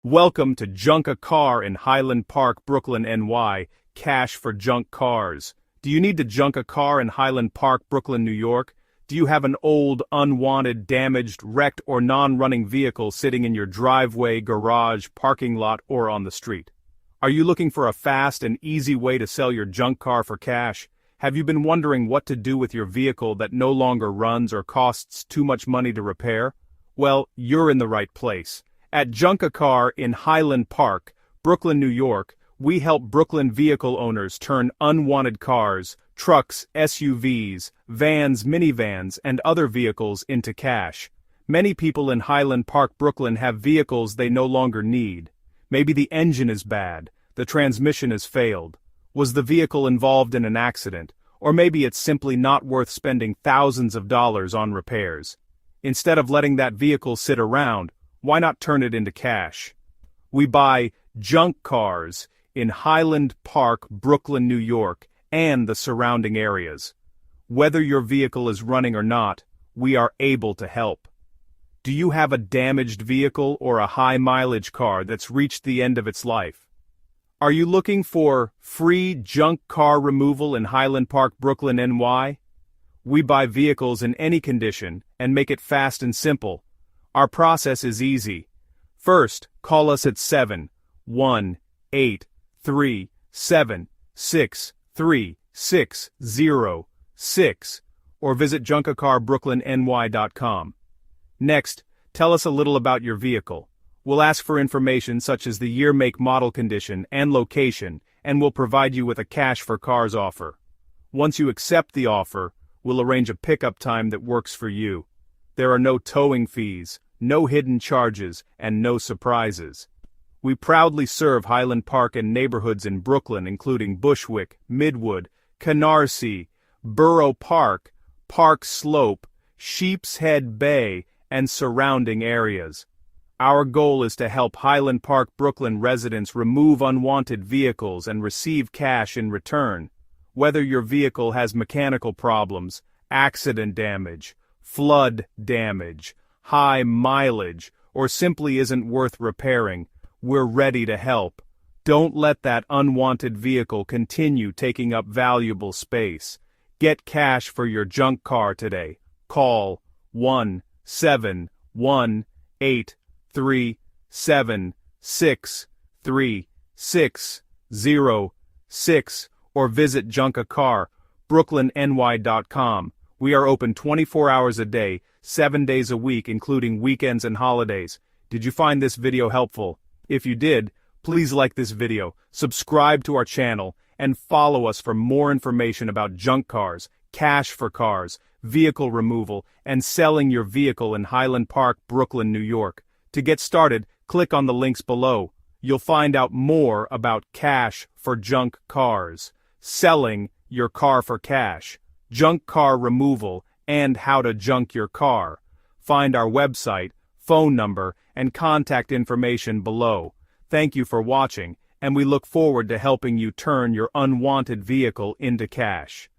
Welcome to Junk a Car in Highland Park, Brooklyn, NY. Cash for junk cars. Do you need to junk a car in Highland Park, Brooklyn, New York? Do you have an old, unwanted, damaged, wrecked, or non-running vehicle sitting in your driveway, garage, parking lot, or on the street? Are you looking for a fast and easy way to sell your junk car for cash? Have you been wondering what to do with your vehicle that no longer runs or costs too much money to repair? Well, you're in the right place. At Junk a Car in Highland Park, Brooklyn, New York, we help Brooklyn vehicle owners turn unwanted cars, trucks, SUVs, vans, minivans, and other vehicles into cash. Many people in Highland Park, Brooklyn have vehicles they no longer need. Maybe the engine is bad, the transmission has failed. Was the vehicle involved in an accident? Or maybe it's simply not worth spending thousands of dollars on repairs. Instead of letting that vehicle sit around, why not turn it into cash? We buy junk cars in Highland Park, Brooklyn, New York, and the surrounding areas. Whether your vehicle is running or not, we are able to help. Do you have a damaged vehicle or a high-mileage car that's reached the end of its life? Are you looking for free junk car removal in Highland Park, Brooklyn, NY? We buy vehicles in any condition and make it fast and simple. Our process is easy. First, call us at 718-376-3606 or visit JunkACarBrooklynNY.com. Next, tell us a little about your vehicle. We'll ask for information such as the year, make, model, condition, and location, and we'll provide you with a cash for cars offer. Once you accept the offer, we'll arrange a pickup time that works for you. There are no towing fees, no hidden charges, and no surprises. We proudly serve Highland Park and neighborhoods in Brooklyn including Bushwick, Midwood, Canarsie, Borough Park, Park Slope, Sheepshead Bay, and surrounding areas. Our goal is to help Highland Park, Brooklyn residents remove unwanted vehicles and receive cash in return. Whether your vehicle has mechanical problems, accident damage, flood damage, high mileage, or simply isn't worth repairing, we're ready to help. Don't let that unwanted vehicle continue taking up valuable space. Get cash for your junk car today. Call 1-718-376-3606 or visit JunkACarBrooklynNY.com. We are open 24 hours a day, 7 days a week, including weekends and holidays. Did you find this video helpful? If you did, please like this video, subscribe to our channel, and follow us for more information about junk cars, cash for cars, vehicle removal, and selling your vehicle in Highland Park, Brooklyn, New York. To get started, click on the links below. You'll find out more about cash for junk cars, selling your car for cash, junk car removal, and how to junk your car. Find our website, phone number, and contact information below. Thank you for watching, and we look forward to helping you turn your unwanted vehicle into cash.